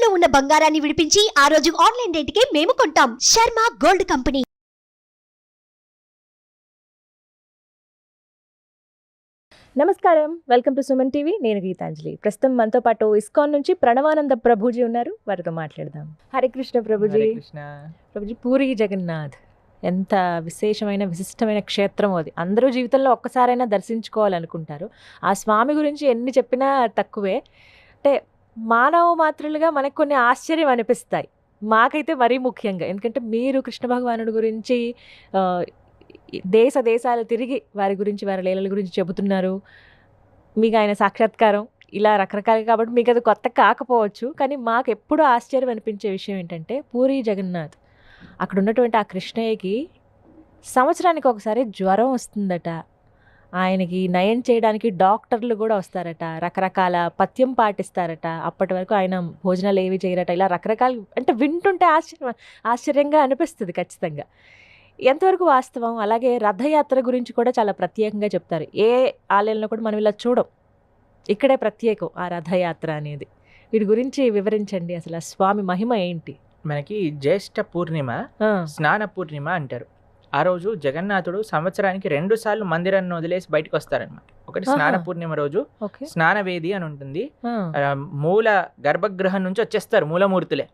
తాకట్టులో ఉన్న బంగారాన్ని విడిపించి ఆ రోజు ఆన్లైన్ రేటుకే మేము కొంటాం. Sharma gold company. నమస్కారం, వెల్కమ్ టు సుమన్ టీవీ. నేను గీతాంజలి. ప్రస్తుతం మనతో పాటు ఇస్కాన్ నుంచి ప్రణవానంద ప్రభుజీ ఉన్నారు. వారితో మాట్లాడదాం. హరే కృష్ణ ప్రభుజీ. ప్రభుజీ, పూరి జగన్నాథ్ ఎంత విశేషమైన విశిష్టమైన క్షేత్రం అది. అందరూ జీవితంలో ఒక్కసారైనా దర్శించుకోవాలనుకుంటారు. ఆ స్వామి గురించి ఎన్ని చెప్పినా తక్కువే. అంటే మానవ మాత్రులుగా మనకు కొన్ని ఆశ్చర్యం అనిపిస్తాయి. మాకైతే మరీ ముఖ్యంగా, ఎందుకంటే మీరు కృష్ణ భగవానుడి గురించి దేశాలు తిరిగి వారి గురించి, వారి లీలల గురించి చెబుతున్నారు. మీకు ఆయన సాక్షాత్కారం ఇలా రకరకాలు కాబట్టి మీకు అది కొత్త కాకపోవచ్చు. కానీ మాకు ఎప్పుడూ ఆశ్చర్యం అనిపించే విషయం ఏంటంటే, పూరి జగన్నాథ్ అక్కడ ఉన్నటువంటి ఆ కృష్ణయ్యకి సంవత్సరానికి ఒకసారి జ్వరం వస్తుందట. ఆయనకి నయం చేయడానికి డాక్టర్లు కూడా వస్తారట. రకరకాల పథ్యం పాటిస్తారట. అప్పటి వరకు ఆయన భోజనాలు ఏవి చేయరట. ఇలా రకరకాలు, అంటే వింటుంటే ఆశ్చర్యంగా అనిపిస్తుంది ఖచ్చితంగా. ఎంతవరకు వాస్తవం? అలాగే రథయాత్ర గురించి కూడా చాలా ప్రత్యేకంగా చెప్తారు. ఏ ఆలయంలో కూడా మనం ఇలా చూడం. ఇక్కడే ప్రత్యేకం ఆ రథయాత్ర అనేది. వీటి గురించి వివరించండి. అసలు ఆ స్వామి మహిమ ఏంటి? మనకి జ్యేష్ఠ పూర్ణిమ, స్నాన పూర్ణిమ అంటారు. ఆ రోజు జగన్నాథుడు సంవత్సరానికి 2 సార్లు మందిరాన్ని వదిలేసి బయటకు వస్తారనమాట. ఒకటి స్నాన పూర్ణిమ రోజు స్నానవేది అని ఉంటుంది. మూల గర్భగృహం నుంచి వచ్చేస్తారు మూలమూర్తులే.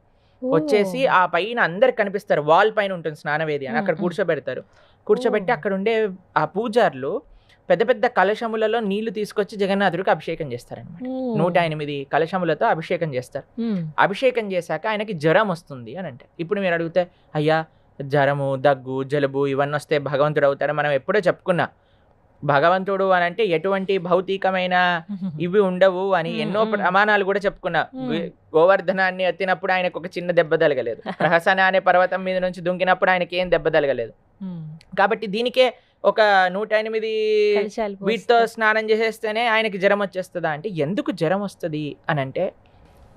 వచ్చేసి ఆ పైన అందరికి కనిపిస్తారు. వాల్ పైన ఉంటుంది స్నానవేది అని. అక్కడ కూర్చోబెడతారు. కూర్చోబెట్టి అక్కడ ఉండే ఆ పూజారులు పెద్ద పెద్ద కలశములలో నీళ్లు తీసుకొచ్చి జగన్నాథుడికి అభిషేకం చేస్తారనమాట. 108 కలశములతో అభిషేకం చేస్తారు. అభిషేకం చేశాక ఆయనకి జ్వరం వస్తుంది అని అంటే, ఇప్పుడు మీరు అడిగితే అయ్యా జ్వరము, దగ్గు, జలుబు ఇవన్నీ వస్తే భగవంతుడు అవుతాడు. మనం ఎప్పుడో చెప్పుకున్నా, భగవంతుడు అని అంటే ఎటువంటి భౌతికమైన ఇవి ఉండవు అని ఎన్నో ప్రమాణాలు కూడా చెప్పుకున్నా. గోవర్ధనాన్ని ఎత్తినప్పుడు ఆయనకు ఒక చిన్న దెబ్బ తగలేదు. ప్రహసన అనే పర్వతం మీద నుంచి దుంకినప్పుడు ఆయనకి ఏం దెబ్బ తగలేదు. కాబట్టి దీనికే ఒక 108 వీటితో స్నానం చేసేస్తేనే ఆయనకి జ్వరం వచ్చేస్తుందా అంటే, ఎందుకు జ్వరం వస్తుంది అని అంటే,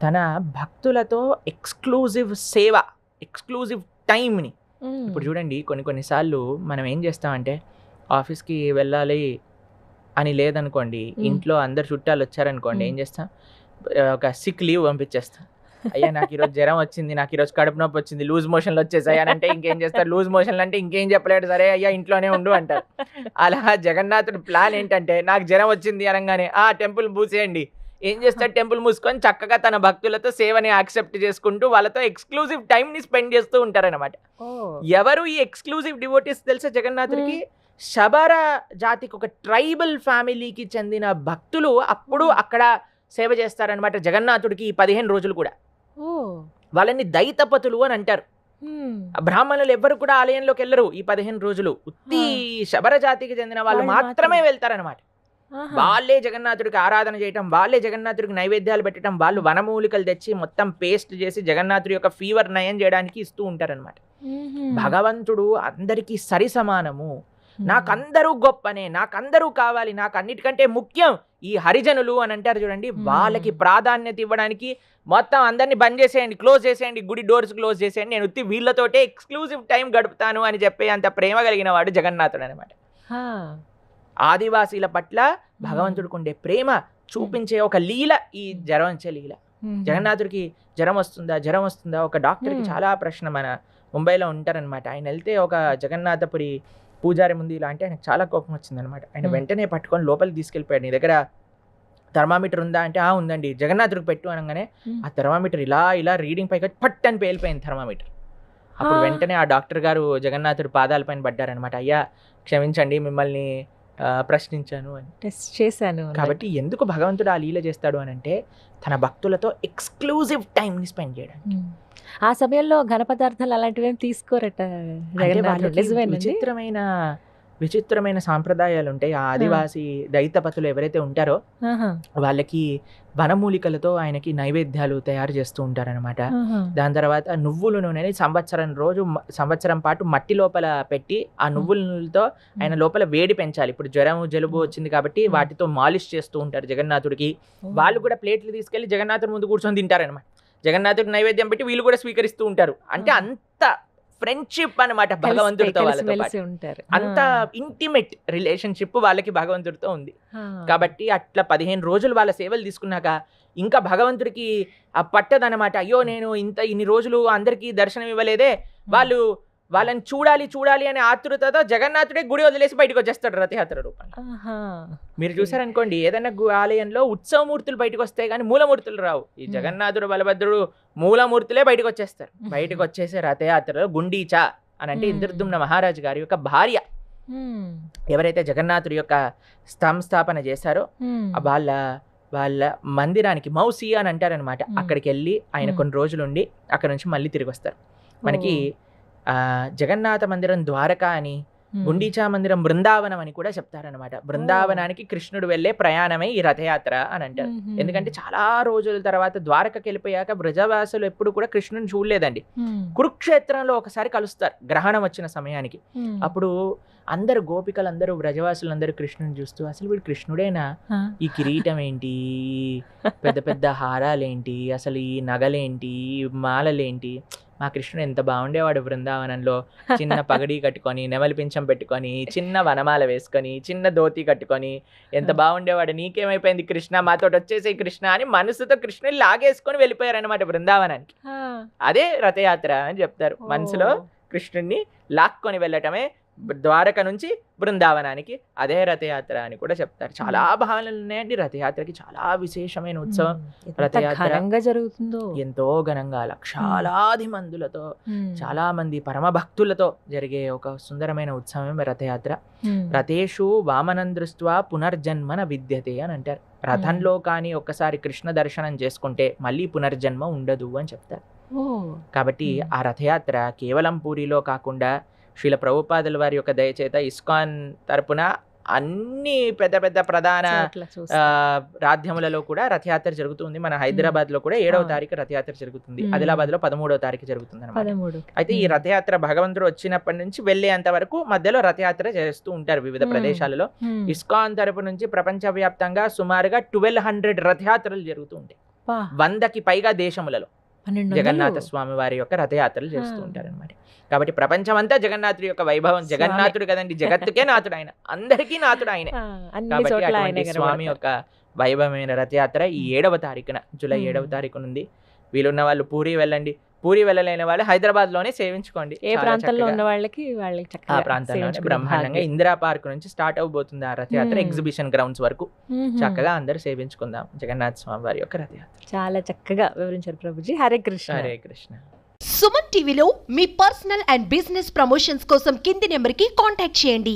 తన భక్తులతో ఎక్స్క్లూజివ్ సేవ, ఎక్స్క్లూజివ్ టైంని. ఇప్పుడు చూడండి, కొన్నిసార్లు మనం ఏం చేస్తామంటే, ఆఫీస్కి వెళ్ళాలి అని లేదనుకోండి, ఇంట్లో అందరు చుట్టాలు వచ్చారనుకోండి, ఏం చేస్తాం, ఒక సిక్ లీవ్ పంపించేస్తాం. అయ్యా నాకు ఈరోజు జ్వరం వచ్చింది, నాకు ఈరోజు కడుపు నొప్పి వచ్చింది, లూజ్ మోషన్లు వచ్చేసాయి అని అంటే ఇంకేం చేస్తారు? లూజ్ మోషన్లు అంటే ఇంకేం చెప్పలేడు, సరే అయ్యా ఇంట్లోనే ఉండు అంటారు. అలా జగన్నాథుడి ప్లాన్ ఏంటంటే, నాకు జ్వరం వచ్చింది అనగానే టెంపుల్ మూసేయండి. ఏం చేస్తాడు? టెంపుల్ మూసుకొని చక్కగా తన భక్తులతో సేవని యాక్సెప్ట్ చేసుకుంటూ వాళ్ళతో ఎక్స్క్లూజివ్ టైంని స్పెండ్ చేస్తూ ఉంటారనమాట. ఎవరు ఈ ఎక్స్క్లూజివ్ డివోటీస్ తెలుసా జగన్నాథుడికి? శబర జాతికి, ఒక ట్రైబల్ ఫ్యామిలీకి చెందిన భక్తులు అప్పుడు అక్కడ సేవ చేస్తారనమాట జగన్నాథుడికి. ఈ 15 రోజులు కూడా వాళ్ళని దైతపతులు అని అంటారు. బ్రాహ్మణులు ఎవ్వరు కూడా ఆలయంలోకి వెళ్ళరు ఈ 15 రోజులు. ఉత్తి శబర జాతికి చెందిన వాళ్ళు మాత్రమే వెళ్తారనమాట. వాళ్ళే జగన్నాథుడికి ఆరాధన చేయటం, వాళ్ళే జగన్నాథుడికి నైవేద్యాలు పెట్టడం, వాళ్ళు వనమూలికలు తెచ్చి మొత్తం పేస్ట్ చేసి జగన్నాథుడి యొక్క ఫీవర్ నయం చేయడానికి ఇస్తూ ఉంటారనమాట. భగవంతుడు అందరికీ సరి సమానము, నాకందరూ గొప్పనే, నాకందరూ కావాలి, నాకు అన్నిటికంటే ముఖ్యం ఈ హరిజనులు అని అంటారు చూడండి. వాళ్ళకి ప్రాధాన్యత ఇవ్వడానికి మొత్తం అందరినీ బంద్ చేసేయండి, క్లోజ్ చేసేయండి, గుడి డోర్స్ క్లోజ్ చేసేయండి, నేను ఉత్తి వీళ్ళతోటే ఎక్స్క్లూజివ్ టైం గడుపుతాను అని చెప్పే అంత ప్రేమ కలిగిన వాడు జగన్నాథుడు అనమాట. ఆదివాసీల పట్ల భగవంతుడికి ఉండే ప్రేమ చూపించే ఒక లీల ఈ జ్వరం వచ్చే లీల. జగన్నాథుడికి జ్వరం వస్తుందా? ఒక డాక్టర్కి చాలా ప్రశ్న. మన ముంబైలో ఉంటారనమాట. ఆయన వెళ్తే ఒక జగన్నాథపురి పూజారి ముందు ఇలా అంటే ఆయనకు చాలా కోపం వచ్చిందనమాట. ఆయన వెంటనే పట్టుకొని లోపలికి తీసుకెళ్ళిపోయాడు. నీ దగ్గర థర్మామీటర్ ఉందా అంటే ఉందండి. జగన్నాథుడికి పెట్టు అనగానే ఆ థర్మామీటర్ ఇలా రీడింగ్ పైకి పట్ అని పేలిపోయింది థర్మామీటర్. అప్పుడు వెంటనే ఆ డాక్టర్ గారు జగన్నాథుడి పాదాలపైన పడ్డారనమాట. అయ్యా క్షమించండి, మిమ్మల్ని ప్రశ్నించాను అని, టెస్ట్ చేశాను. కాబట్టి ఎందుకు భగవంతుడు ఆ లీల చేస్తాడు అని అంటే, తన భక్తులతో ఎక్స్క్లూజివ్ టైంని స్పెండ్ చేయడానికి. ఆ సమయంలో ఘన పదార్థాలు అలాంటివి ఏం తీసుకోరట. విచిత్రమైన సాంప్రదాయాలు ఉంటాయి. ఆ ఆదివాసీ దైతపతులు ఎవరైతే ఉంటారో వాళ్ళకి వనమూలికలతో ఆయనకి నైవేద్యాలు తయారు చేస్తూ ఉంటారనమాట. దాని తర్వాత నువ్వుల నూనెని సంవత్సరం పాటు మట్టి లోపల పెట్టి ఆ నువ్వులతో ఆయన లోపల వేడి పెంచాలి. ఇప్పుడు జ్వరం జలుబు వచ్చింది కాబట్టి వాటితో మాలిష్ చేస్తూ ఉంటారు జగన్నాథుడికి. వాళ్ళు కూడా ప్లేట్లు తీసుకెళ్లి జగన్నాథుడి ముందు కూర్చొని తింటారనమాట. జగన్నాథుడికి నైవేద్యం పెట్టి వీళ్ళు కూడా స్వీకరిస్తూ ఉంటారు. అంటే అంత ఫ్రెండ్షిప్ అన్నమాట భగవంతుడితో వాళ్ళతో పాటు. కలిసి ఉంటారు. అంత ఇంటిమేట్ రిలేషన్షిప్ వాళ్ళకి భగవంతుడితో ఉంది. కాబట్టి అట్లా 15 రోజులు వాళ్ళ సేవలు తీసుకున్నాక ఇంకా భగవంతుడికి ఆ పట్టదనమాట. అయ్యో నేను ఇన్ని రోజులు అందరికీ దర్శనం ఇవ్వలేదే, వాళ్ళని చూడాలి అనే ఆతృతతో జగన్నాథుడే గుడి వదిలేసి బయటకు వచ్చేస్తాడు రథయాత్ర రూపంలో. మీరు చూసారనుకోండి, ఏదైనా ఆలయంలో ఉత్సవమూర్తులు బయటకు వస్తాయి కానీ మూలమూర్తులు రావు. ఈ జగన్నాథుడు బలభద్రుడు మూలమూర్తులే బయటకు వచ్చేస్తారు. బయటకు వచ్చేసే రథయాత్రలో గుండీచా అని అంటే ఇంద్రదుమ్న మహారాజు గారి యొక్క భార్య ఎవరైతే జగన్నాథుడి యొక్క సంస్థాపన చేశారో వాళ్ళ మందిరానికి మౌసి అని అంటారనమాట. అక్కడికి వెళ్ళి ఆయన కొన్ని రోజులు ఉండి అక్కడ నుంచి మళ్ళీ తిరిగి వస్తారు. మనకి జగన్నాథ మందిరం ద్వారకా అని, గుండీచా మందిరం బృందావనం అని కూడా చెప్తారనమాట. బృందావనానికి కృష్ణుడు వెళ్ళే ప్రయాణమే ఈ రథయాత్ర అని అంటారు. ఎందుకంటే చాలా రోజుల తర్వాత ద్వారకకి వెళ్ళిపోయాక బ్రజవాసులు ఎప్పుడు కూడా కృష్ణుని చూడలేదండి. కురుక్షేత్రంలో ఒకసారి కలుస్తారు గ్రహణం వచ్చిన సమయానికి. అప్పుడు అందరు గోపికలందరూ బ్రజవాసులందరూ కృష్ణుని చూస్తూ, అసలు వీడు కృష్ణుడేనా, ఈ కిరీటం ఏంటి, పెద్ద పెద్ద హారాలేంటి, అసలు ఈ నగలేంటి, మాలలేంటి, మా కృష్ణుడు ఎంత బాగుండేవాడు బృందావనంలో, చిన్న పగడి కట్టుకొని, నెమలి పింఛం పెట్టుకొని, చిన్న వనమాల వేసుకొని, చిన్న ధోతి కట్టుకొని ఎంత బాగుండేవాడు, నీకేమైపోయింది కృష్ణ, మాతో వచ్చేసే కృష్ణ అని మనసుతో కృష్ణుని లాగేసుకొని వెళ్ళిపోయారనమాట బృందావనానికి. అదే రథయాత్ర అని చెప్తారు. మనసులో కృష్ణుడిని లాక్కొని వెళ్ళటమే ద్వారక నుంచి బృందావనానికి, అదే రథయాత్ర అని కూడా చెప్తారు. చాలా భావనలు ఉన్నాయండి రథయాత్రకి. చాలా విశేషమైన ఉత్సవం రథయాత్ర జరుగుతుందో, ఎంతో ఘనంగా లక్షలాది మందులతో చాలా మంది పరమ భక్తులతో జరిగే ఒక సుందరమైన ఉత్సవమే రథయాత్ర. రథేషు వామనం దృష్ట్వా పునర్జన్మన విద్యతే అని అంటారు. రథంలో కానీ ఒక్కసారి కృష్ణ దర్శనం చేసుకుంటే మళ్ళీ పునర్జన్మ ఉండదు అని చెప్తారు. కాబట్టి ఆ రథయాత్ర కేవలం పూరిలో కాకుండా శ్రీల ప్రభుపాదుల వారి యొక్క దయచేత ఇస్కాన్ తరపున అన్ని పెద్ద పెద్ద ప్రధాన రాజ్యములలో కూడా రథయాత్ర జరుగుతుంది. మన హైదరాబాద్ లో కూడా 7వ తారీఖు రథయాత్ర జరుగుతుంది. ఆదిలాబాద్ లో 13వ తారీఖు జరుగుతుంది అన్నమాట. అయితే ఈ రథయాత్ర భగవంతుడు వచ్చినప్పటి నుంచి వెళ్ళేంత వరకు మధ్యలో రథయాత్ర చేస్తూ ఉంటారు వివిధ ప్రదేశాలలో. ఇస్కాన్ తరపు నుంచి ప్రపంచవ్యాప్తంగా సుమారుగా 1200 రథయాత్రలు జరుగుతూ ఉంటాయి. 100కి పైగా దేశములలో జగన్నాథ స్వామి వారి యొక్క రథయాత్రలు చేస్తూ ఉంటారు అనమాట. కాబట్టి ప్రపంచమంతా జగన్నాథుడి యొక్క వైభవం. జగన్నాథుడు కదండి, జగత్తుకే నాథుడు ఆయన, అందరికీ నాథుడు ఆయన. కాబట్టి అటువంటి స్వామి యొక్క వైభవమైన రథయాత్ర ఈ 7వ తారీఖున, జూలై 7వ తారీఖున ఉంది. వీలున్న వాళ్ళు పూరి వెళ్ళండి, పూరి వెళ్ళలేని వాళ్ళు హైదరాబాద్ లోనే సేవించుకోండి. ఏ ప్రాంతంలో ఉన్న వాళ్ళకి ఆ ప్రాంతంలో బ్రహ్మాండంగా ఇందిరా పార్క్ నుంచి స్టార్ట్ అవబోతుంది ఆ రథయాత్ర. ఎగ్జిబిషన్ గ్రౌండ్స్ వరకు చక్కగా అందరూ సేవించుకుందాం జగన్నాథ స్వామి వారి యొక్క రథయాత్ర. చాలా చక్కగా వివరించారు ప్రభుజీ. హరే కృష్ణ. హరే కృష్ణ. సుమన్ టీవీలో మీ పర్సనల్ అండ్ బిజినెస్ ప్రమోషన్స్ కోసం కింది నెంబర్కి కాంటాక్ట్ చేయండి.